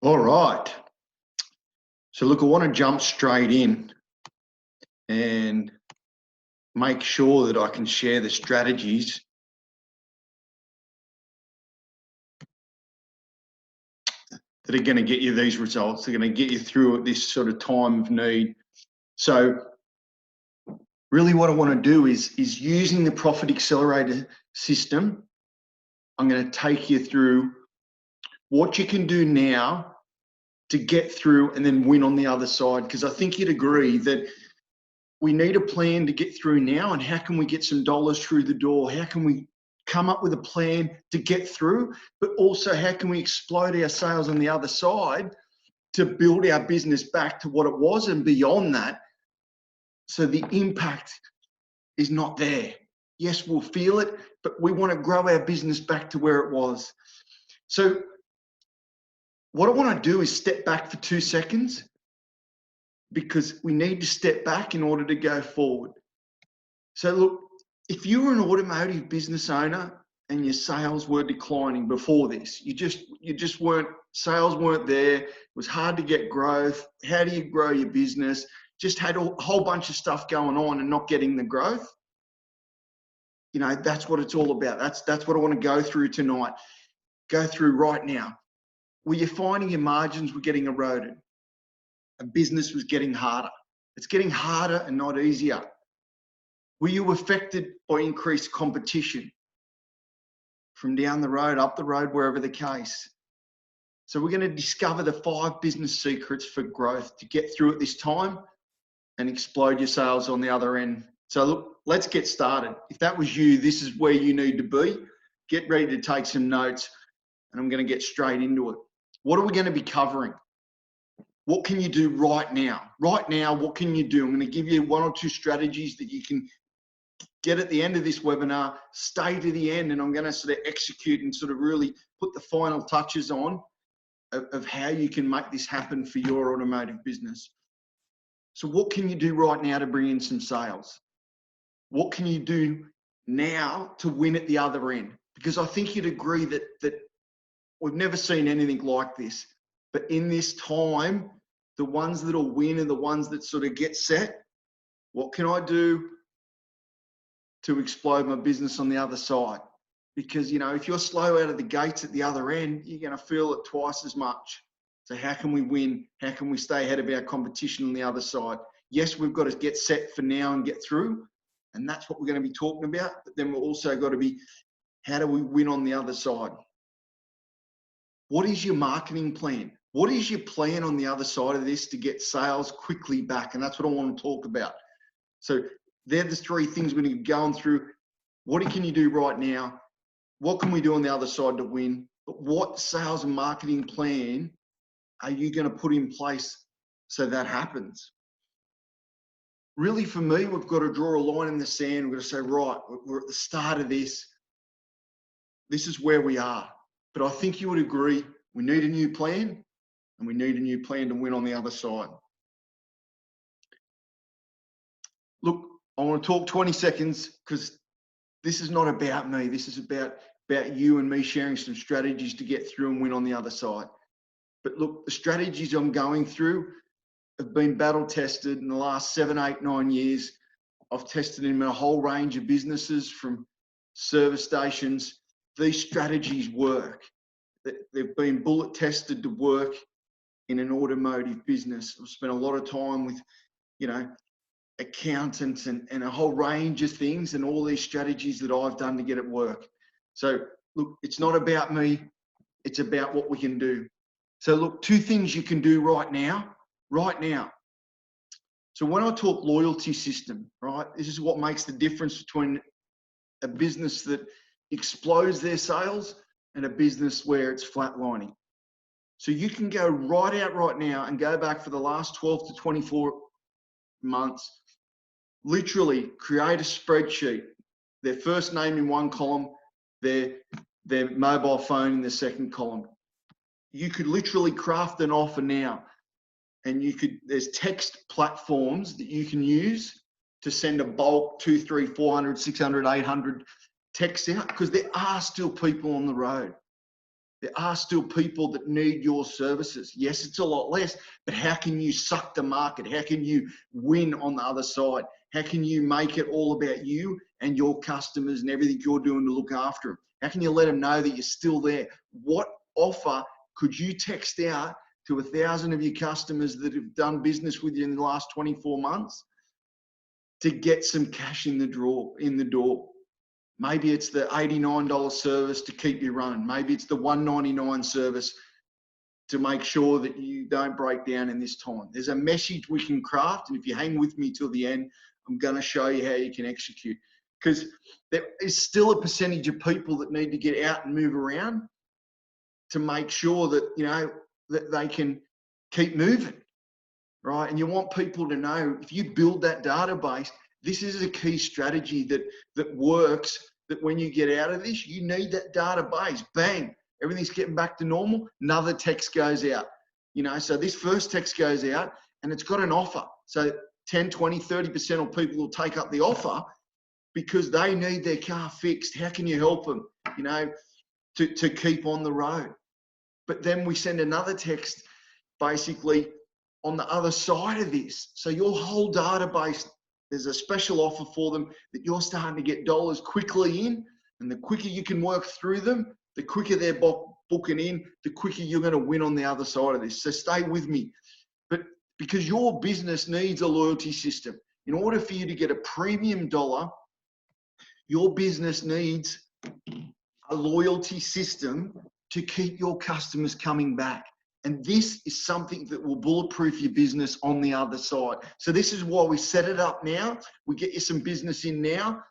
All right. So look, I want to jump straight in and make sure that I can share the strategies that are going to get you these results. They're going to get you through at this sort of time of need. So really what I want to do is using the Profit Accelerator system, I'm going to take you through what you can do now to get through and then win on the other side. Because I think you'd agree that we need a plan to get through now, and how can we get some dollars through the door? How can we come up with a plan to get through, but also how can we explode our sales on the other side to build our business back to what it was and beyond that, so the impact is not there. Yes, we'll feel it, but we want to grow our business back to where it was. So what I want to do is step back for 2 seconds, because we need to step back in order to go forward. So look, if you were an automotive business owner and your sales were declining before this, you just weren't, sales weren't there, it was hard to get growth. How do you grow your business? Just had a whole bunch of stuff going on and not getting the growth. You know, that's what it's all about. That's what I want to go through tonight, go through right now. Were you finding your margins were getting eroded? A business was getting harder. It's getting harder and not easier. Were you affected by increased competition from down the road, up the road, wherever the case? So we're going to discover the 5 business secrets for growth to get through at this time and explode your sales on the other end. So look, let's get started. If that was you, this is where you need to be. Get ready to take some notes, and I'm going to get straight into it. What are we going to be covering? What can you do right now? Right now, what can you do? I'm going to give you 1 or 2 strategies that you can get at the end of this webinar, stay to the end, and I'm going to sort of execute and sort of really put the final touches on of how you can make this happen for your automotive business. So what can you do right now to bring in some sales? What can you do now to win at the other end? Because I think you'd agree that we've never seen anything like this. But in this time, the ones that'll win are the ones that sort of get set. What can I do to explode my business on the other side? Because, you know, if you're slow out of the gates at the other end, you're going to feel it twice as much. So how can we win? How can we stay ahead of our competition on the other side? Yes, we've got to get set for now and get through, and that's what we're going to be talking about. But then we've also got to be, how do we win on the other side? What is your marketing plan? What is your plan on the other side of this to get sales quickly back? And that's what I want to talk about. So they're the 3 things we're going to be going through. What can you do right now? What can we do on the other side to win? But what sales and marketing plan are you going to put in place so that happens? Really, for me, we've got to draw a line in the sand. We've got to say, right, we're at the start of this. This is where we are. But I think you would agree, we need a new plan, and we need a new plan to win on the other side. Look, I want to talk 20 seconds because this is not about me. This is about you and me sharing some strategies to get through and win on the other side. But look, the strategies I'm going through have been battle tested in the last 7, 8, 9 years. I've tested them in a whole range of businesses, from service stations. These strategies work. They've been bullet tested to work in an automotive business. I've spent a lot of time with, you know, accountants and a whole range of things, and all these strategies that I've done to get it work. So look, it's not about me, it's about what we can do. So look, 2 things you can do right now. So when I talk loyalty system, right, this is what makes the difference between a business that explodes their sales and a business where it's flatlining. So you can go right out right now and go back for the last 12 to 24 months, literally create a spreadsheet, their first name in one column, their mobile phone in the second column. You could literally craft an offer now, and there's text platforms that you can use to send a bulk 200, 300, 400, 600, 800 texts out, because there are still people on the road. There are still people that need your services. Yes, it's a lot less, but how can you suck the market? How can you win on the other side? How can you make it all about you and your customers and everything you're doing to look after them? How can you let them know that you're still there? What offer could you text out to 1,000 of your customers that have done business with you in the last 24 months to get some cash in the door? Maybe it's the $89 service to keep you running. Maybe it's the $199 service to make sure that you don't break down in this time. There's a message we can craft, and if you hang with me till the end, I'm going to show you how you can execute. Because there is still a percentage of people that need to get out and move around to make sure that, you know, that they can keep moving, right? And you want people to know, if you build that database, this is a key strategy that works, that when you get out of this, you need that database. Bang, everything's getting back to normal. Another text goes out, you know, so this first text goes out and it's got an offer. So 10, 20, 30% of people will take up the offer because they need their car fixed. How can you help them, you know, to keep on the road? But then we send another text basically on the other side of this. So your whole database, there's a special offer for them that you're starting to get dollars quickly in. And the quicker you can work through them, the quicker they're booking in, the quicker you're going to win on the other side of this. So stay with me. But because your business needs a loyalty system. In order for you to get a premium dollar, your business needs a loyalty system to keep your customers coming back. And this is something that will bulletproof your business on the other side. So this is why we set it up now. We get you some business in now.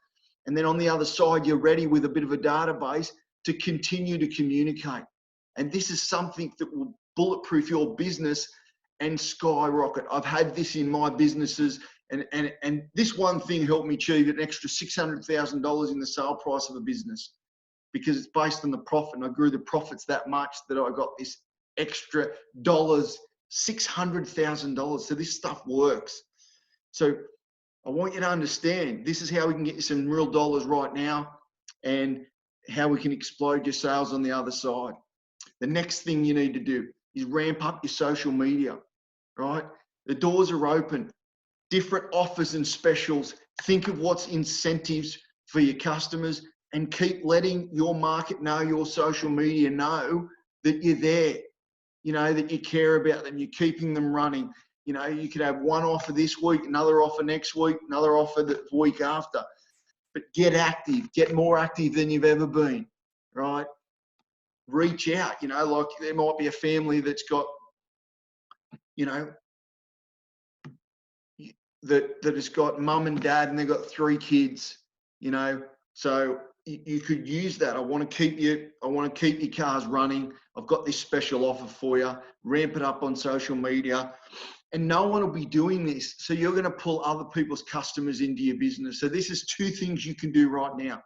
And then on the other side, you're ready with a bit of a database to continue to communicate. And this is something that will bulletproof your business and skyrocket. I've had this in my businesses, and this one thing helped me achieve an extra $600,000 in the sale price of a business, because it's based on the profit, and I grew the profits that much that I got this extra dollars, $600,000. So this stuff works. So I want you to understand, this is how we can get you some real dollars right now and how we can explode your sales on the other side. The next thing you need to do is ramp up your social media, right? The doors are open, different offers and specials. Think of what's incentives for your customers and keep letting your market know, your social media know that you're there, you know, that you care about them, you're keeping them running. You know, you could have one offer this week, another offer next week, another offer the week after. But get active, get more active than you've ever been, right? Reach out, you know, like there might be a family that's got, you know, that has got mum and dad and they've got 3 kids, you know, so you could use that. I want to keep your cars running. I've got this special offer for you. Ramp it up on social media. And no one will be doing this. So you're going to pull other people's customers into your business. So this is 2 things you can do right now.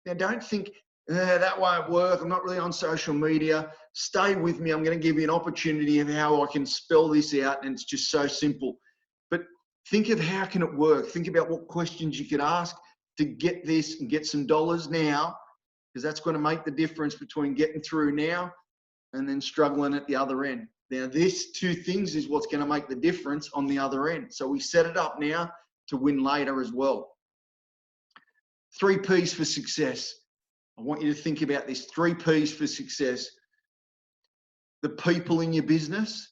Now, don't think, that won't work. I'm not really on social media. Stay with me. I'm going to give you an opportunity of how I can spell this out. And it's just so simple. But think of how can it work. Think about what questions you could ask to get this and get some dollars now, because that's going to make the difference between getting through now and then struggling at the other end. Now, this 2 things is what's going to make the difference on the other end. So we set it up now to win later as well. 3 P's for success. I want you to think about this. 3 P's for success. The people in your business,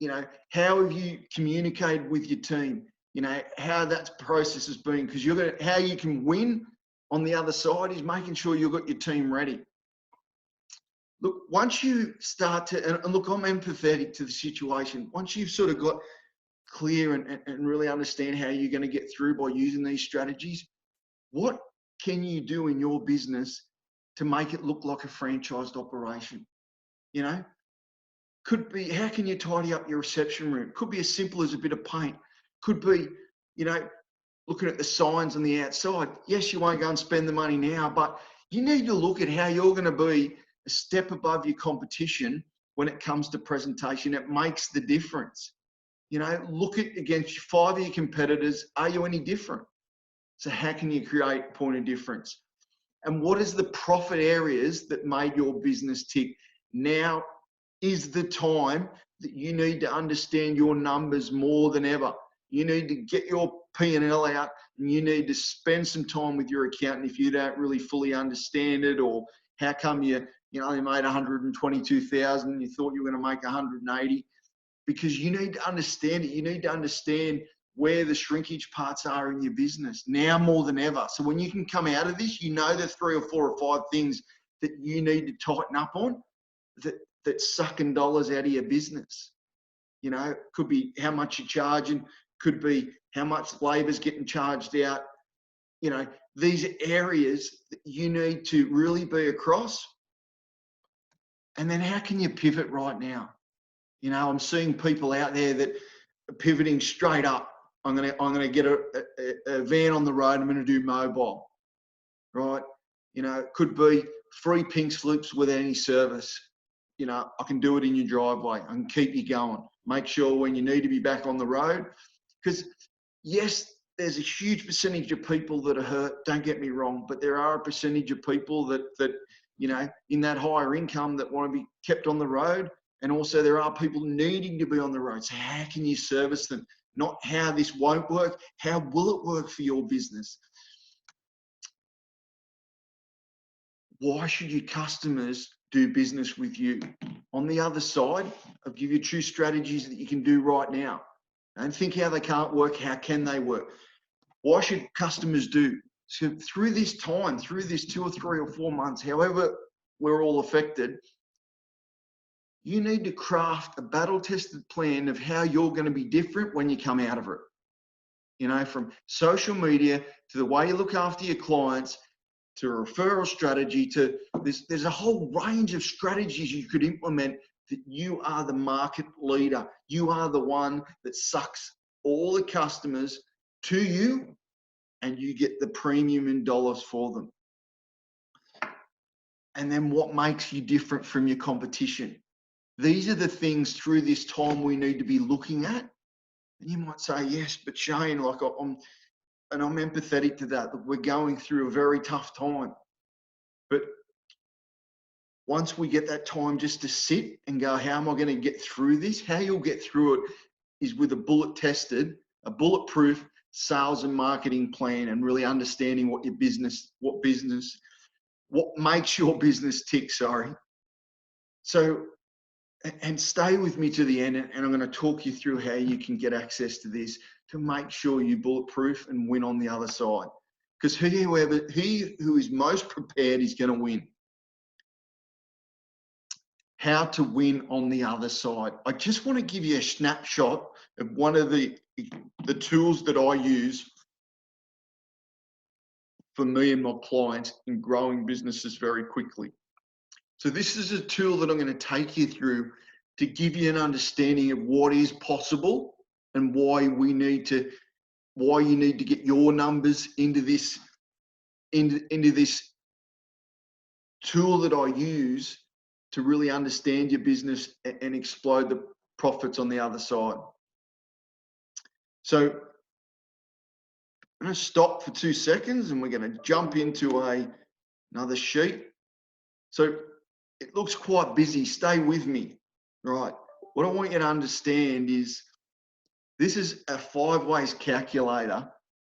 you know, how have you communicated with your team? You know, how that process has been, because how you can win on the other side is making sure you've got your team ready. Look, once you start to, and look, I'm empathetic to the situation. Once you've sort of got clear and really understand how you're going to get through by using these strategies, what can you do in your business to make it look like a franchised operation? You know, could be, how can you tidy up your reception room? Could be as simple as a bit of paint. Could be, you know, looking at the signs on the outside. Yes, you won't go and spend the money now, but you need to look at how you're going to be a step above your competition when it comes to presentation. It makes the difference. You know, look at against 5 of your competitors. Are you any different? So how can you create a point of difference? and what is the profit areas that made your business tick. Now is the time that you need to understand your numbers more than ever. You need to get your P&L out, and you need to spend some time with your accountant if you don't really fully understand it, or how come you only made 122,000, you thought you were going to make 180, because you need to understand it. You need to understand where the shrinkage parts are in your business now more than ever. So when you can come out of this, you know the 3 or 4 or 5 things that you need to tighten up on that's sucking dollars out of your business. Could be how much you're charging, could be how much labor's getting charged out. These are areas that you need to really be across. And then how can you pivot right now? I'm seeing people out there that are pivoting straight up. I'm gonna get a van on the road. I'm gonna do mobile, right? It could be free pink slips without any service. I can do it in your driveway. I can keep you going. Make sure when you need to be back on the road, because yes, there's a huge percentage of people that are hurt. Don't get me wrong, but there are a percentage of people that in that higher income that want to be kept on the road. And also there are people needing to be on the road. So how can you service them? Not how this won't work. How will it work for your business? Why should your customers do business with you? On the other side, I'll give you 2 strategies that you can do right now. Don't think how they can't work. How can they work? Why should customers do? So through this time, through this 2 or 3 or 4 months, however we're all affected, you need to craft a battle-tested plan of how you're going to be different when you come out of it. From social media to the way you look after your clients, to a referral strategy, to there's a whole range of strategies you could implement that you are the market leader. You are the one that sucks all the customers to you, and you get the premium in dollars for them. And then what makes you different from your competition? These are the things through this time we need to be looking at. And you might say, yes, but Shane, I'm empathetic to that we're going through a very tough time. But once we get that time just to sit and go, how am I going to get through this? How you'll get through it is with a bulletproof sales and marketing plan, and really understanding what makes your business tick, So, and stay with me to the end, and I'm going to talk you through how you can get access to this to make sure you bulletproof and win on the other side. Because he who is most prepared is going to win. How to win on the other side. I just want to give you a snapshot of one of the tools that I use for me and my clients in growing businesses very quickly. So this is a tool that I'm going to take you through to give you an understanding of what is possible and why you need to get your numbers into this tool that I use to really understand your business and explode the profits on the other side. So I'm going to stop for 2 seconds, and we're going to jump into another sheet. So it looks quite busy. Stay with me. Right. What I want you to understand is this is a 5 ways calculator.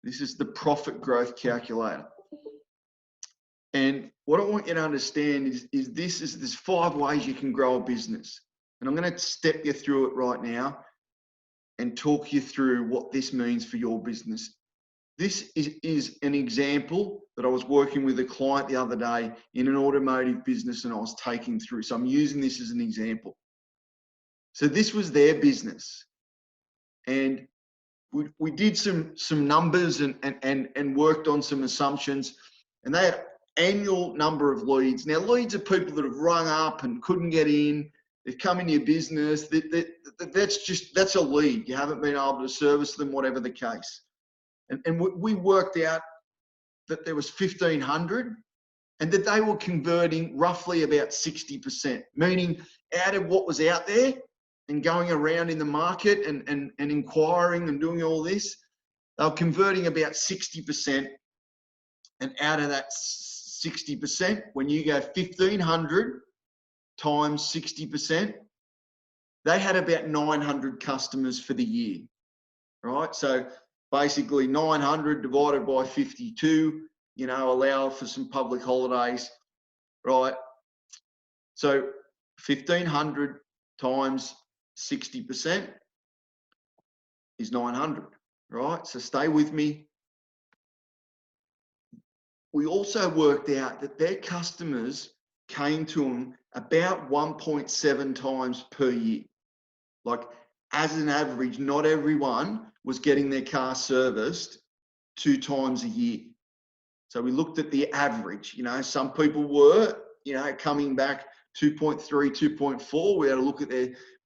This is the profit growth calculator. And what I want you to understand is there's 5 ways you can grow a business. And I'm going to step you through it right now and talk you through what this means for your business. This is an example that I was working with a client the other day in an automotive business, and I was taking through. So I'm using this as an example. So this was their business. And we did some numbers and worked on some assumptions, and they had annual number of leads. Now, leads are people that have rung up and couldn't get in. They've come into your business. That's a lead. You haven't been able to service them, whatever the case. And we worked out that there was 1,500, and that they were converting roughly about 60%, meaning out of what was out there and going around in the market and inquiring and doing all this, they were converting about 60%. And out of that 60%. When you go 1,500 times 60%, they had about 900 customers for the year, right? So basically 900 divided by 52, you know, allow for some public holidays, right? So 1,500 times 60% is 900, right? So stay with me. We also worked out that their customers came to them about 1.7 times per year. Like, as an average, not everyone was getting their car serviced 2 times a year. So we looked at the average, you know, some people were, you know, coming back 2.3, 2.4. We had to look at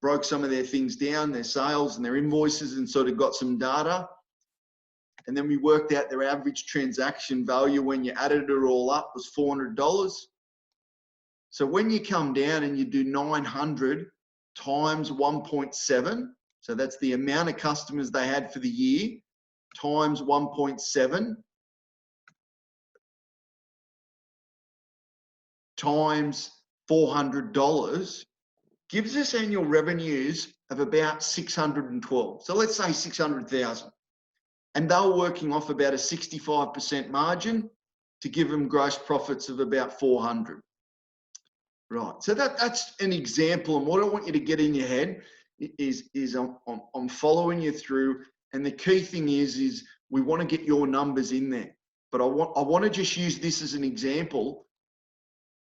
broke some of their things down, their sales and their invoices, and sort of got some data. And then we worked out their average transaction value when you added it all up was $400. So when you come down and you do 900 times 1.7, so that's the amount of customers they had for the year, times 1.7, times $400, gives us annual revenues of about 612. So let's say 600,000. And they were working off about a 65% margin to give them gross profits of about 400. Right, so that's an example. And what I want you to get in your head is I'm following you through. And the key thing is we want to get your numbers in there. But I want to just use this as an example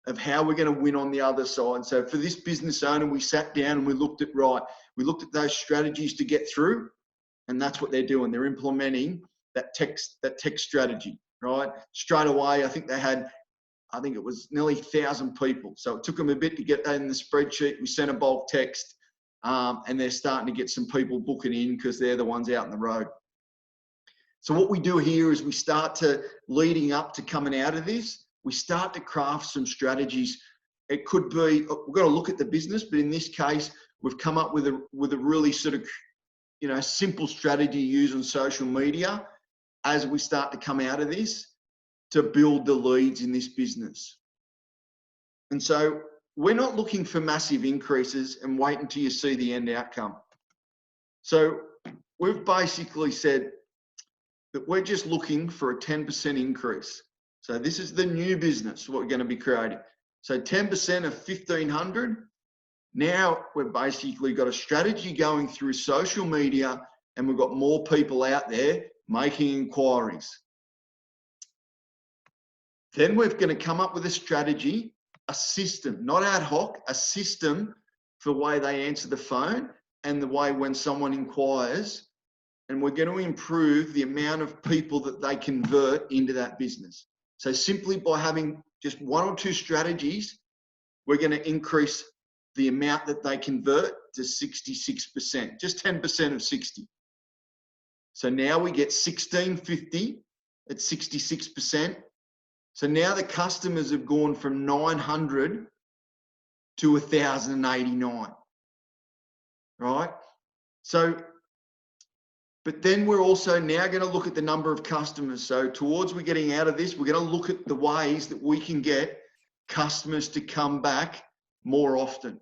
of how we're going to win on the other side. So for this business owner, we sat down and we looked at those strategies to get through. And that's what they're doing. They're implementing that tech strategy, right? Straight away, I think it was nearly 1,000 people. So it took them a bit to get that in the spreadsheet. We sent a bulk text, and they're starting to get some people booking in because they're the ones out on the road. So what we do here is we start to, leading up to coming out of this, we start to craft some strategies. It could be, we've got to look at the business, but in this case, we've come up with a really sort of, you know, simple strategy to use on social media as we start to come out of this to build the leads in this business. And so we're not looking for massive increases and wait until you see the end outcome. So we've basically said that we're just looking for a 10% increase. So this is the new business, what we're going to be creating. So 10% of 1,500. Now we've basically got a strategy going through social media, and we've got more people out there making inquiries. Then we're going to come up with a strategy, a system, not ad hoc, a system for the way they answer the phone and the way when someone inquires. And we're going to improve the amount of people that they convert into that business. So simply by having just 1 or 2 strategies, we're going to increase the amount that they convert to 66%, just 10% of 60. So now we get 1,650 at 66%. So now the customers have gone from 900 to 1,089, right? So, but then we're also now going to look at the number of customers. So towards we're getting out of this, we're going to look at the ways that we can get customers to come back more often.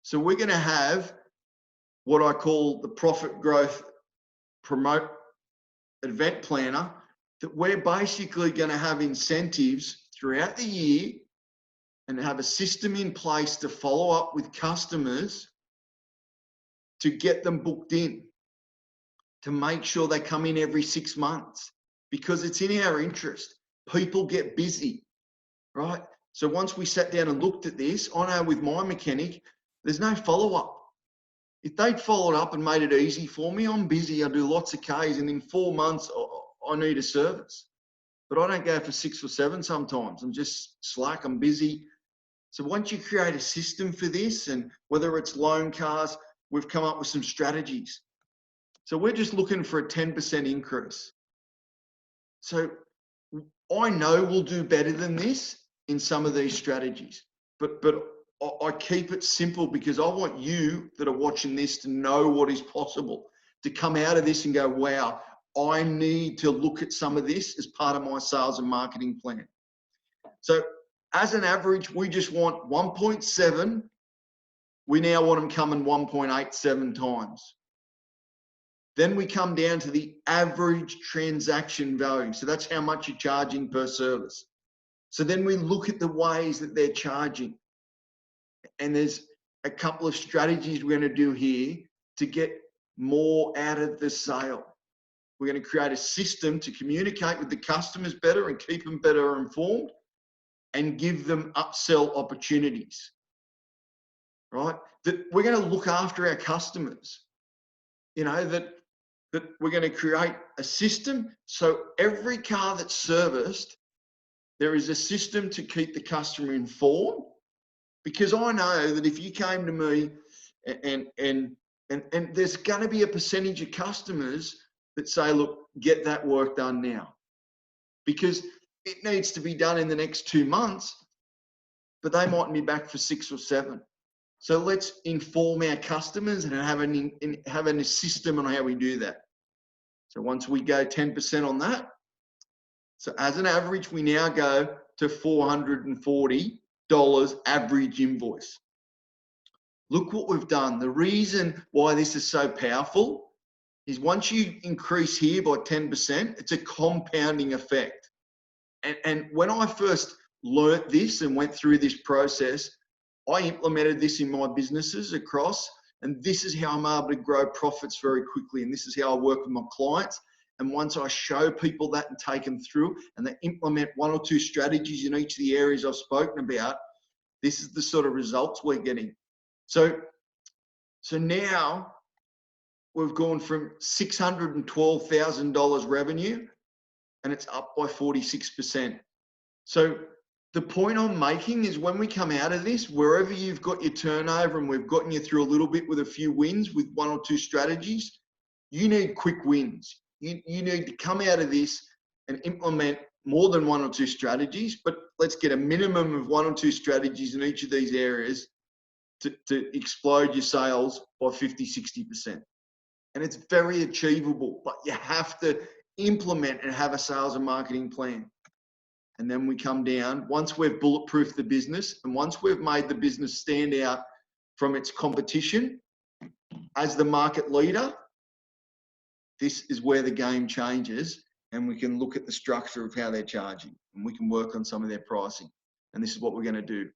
So we're going to have what I call the profit growth promote event planner, that we're basically going to have incentives throughout the year and have a system in place to follow up with customers to get them booked in, to make sure they come in every 6 months, because it's in our interest. People get busy, right? So once we sat down and looked at this, I know with my mechanic, there's no follow-up. If they'd followed up and made it easy for me, I'm busy, I do lots of Ks, and in 4 months, I need a service. But I don't go for 6 or 7 sometimes. I'm just slack, I'm busy. So once you create a system for this, and whether it's loan cars, we've come up with some strategies. So we're just looking for a 10% increase. So I know we'll do better than this in some of these strategies, but I keep it simple because I want you that are watching this to know what is possible, to come out of this and go, wow, I need to look at some of this as part of my sales and marketing plan. So as an average, we just want 1.7. We now want them coming 1.87 times. Then we come down to the average transaction value. So that's how much you're charging per service. So then we look at the ways that they're charging. And there's a couple of strategies we're going to do here to get more out of the sale. We're going to create a system to communicate with the customers better and keep them better informed and give them upsell opportunities, right? That we're going to look after our customers, you know, that we're going to create a system so every car that's serviced, there is a system to keep the customer informed. Because I know that if you came to me and there's going to be a percentage of customers that say, look, get that work done now. Because it needs to be done in the next 2 months, but they mightn't be back for 6 or 7. So let's inform our customers and have a system on how we do that. So once we go 10% on that, so as an average, we now go to $440 average invoice. Look what we've done. The reason why this is so powerful is once you increase here by 10%, it's a compounding effect. And when I first learnt this and went through this process, I implemented this in my businesses across, and this is how I'm able to grow profits very quickly. And this is how I work with my clients. And once I show people that and take them through and they implement 1 or 2 strategies in each of the areas I've spoken about, this is the sort of results we're getting. So now we've gone from $612,000 revenue and it's up by 46%. So the point I'm making is when we come out of this, wherever you've got your turnover and we've gotten you through a little bit with a few wins with 1 or 2 strategies, you need quick wins. You need to come out of this and implement more than 1 or 2 strategies, but let's get a minimum of 1 or 2 strategies in each of these areas to explode your sales by 50, 60%. And it's very achievable, but you have to implement and have a sales and marketing plan. And then we come down, once we've bulletproofed the business and once we've made the business stand out from its competition as the market leader, this is where the game changes and we can look at the structure of how they're charging and we can work on some of their pricing. And this is what we're going to do.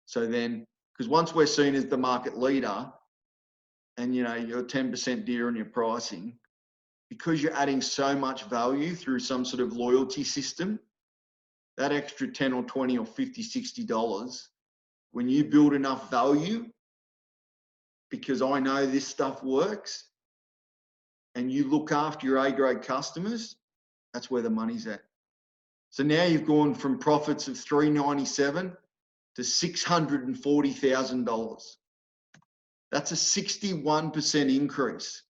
So then, because once we're seen as the market leader and you know, you're 10% dear on your pricing, because you're adding so much value through some sort of loyalty system, that extra 10 or 20 or 50, $60, when you build enough value, because I know this stuff works, and you look after your A-grade customers, that's where the money's at. So now you've gone from profits of $397 to $640,000. That's a 61% increase.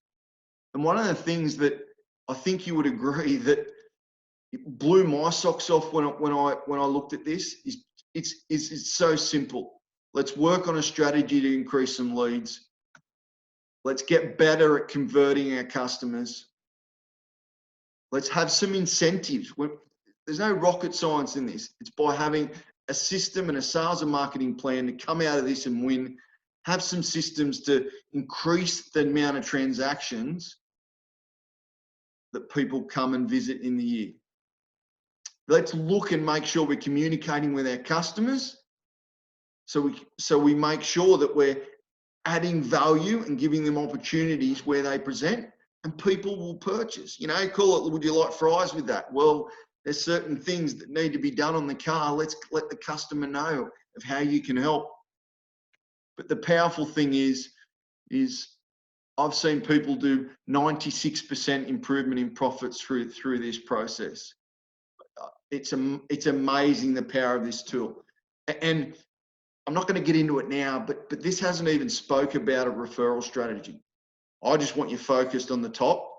And one of the things that I think you would agree that it blew my socks off when I looked at this is it's so simple. Let's work on a strategy to increase some leads. Let's get better at converting our customers. Let's have some incentives. There's no rocket science in this. It's by having a system and a sales and marketing plan to come out of this and win. Have some systems to increase the amount of transactions that people come and visit in the year. Let's look and make sure we're communicating with our customers so we make sure that we're adding value and giving them opportunities where they present and people will purchase. You know, call it, would you like fries with that? Well, there's certain things that need to be done on the car. Let's let the customer know of how you can help. But the powerful thing is I've seen people do 96% improvement in profits through this process. It's amazing the power of this tool. And I'm not going to get into it now, but this hasn't even spoke about a referral strategy. I just want you focused on the top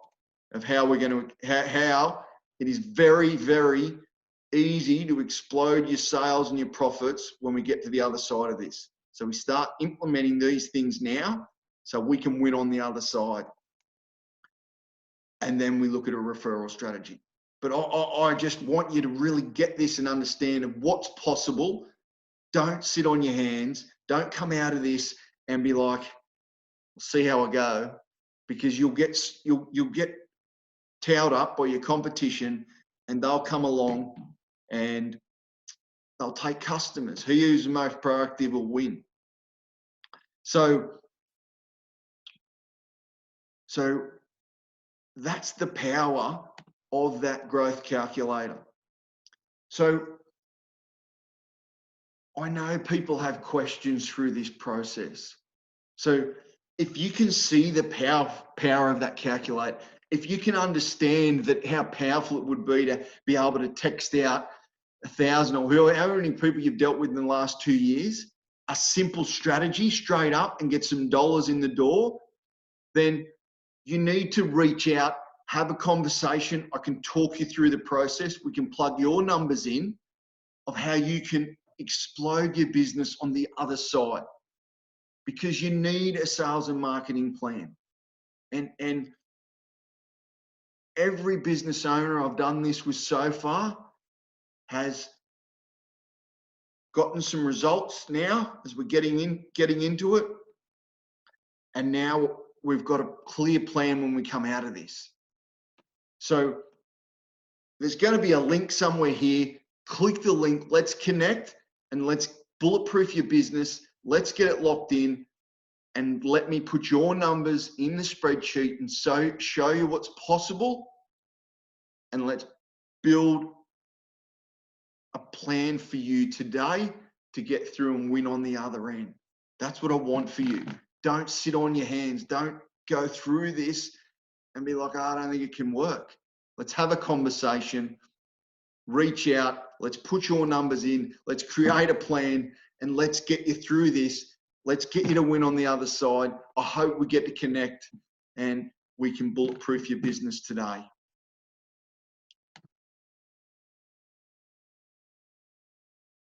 of how we're going to, how it is very, very easy to explode your sales and your profits when we get to the other side of this. So we start implementing these things now so we can win on the other side. And then we look at a referral strategy. But I just want you to really get this and understand of what's possible. Don't sit on your hands. Don't come out of this and be like, see how I go, because you'll get towed up by your competition, and they'll come along and they'll take customers. Who's the most proactive will win. So that's the power of that growth calculator. So I know people have questions through this process. So if you can see the power of that calculator, if you can understand that how powerful it would be to be able to text out 1,000 or however many people you've dealt with in the last 2 years, a simple strategy straight up and get some dollars in the door, then you need to reach out, have a conversation. I can talk you through the process. We can plug your numbers in of how you can explode your business on the other side, because you need a sales and marketing plan. And every business owner I've done this with so far has gotten some results now as we're getting into it. And now we've got a clear plan when we come out of this. So there's going to be a link somewhere here. Click the link. Let's connect and let's bulletproof your business. Let's get it locked in, and let me put your numbers in the spreadsheet and show you what's possible. And let's build a plan for you today to get through and win on the other end. That's what I want for you. Don't sit on your hands. Don't go through this and be like, oh, I don't think it can work. Let's have a conversation, reach out, let's put your numbers in, let's create a plan, and let's get you through this. Let's get you to win on the other side. I hope we get to connect and we can bulletproof your business today.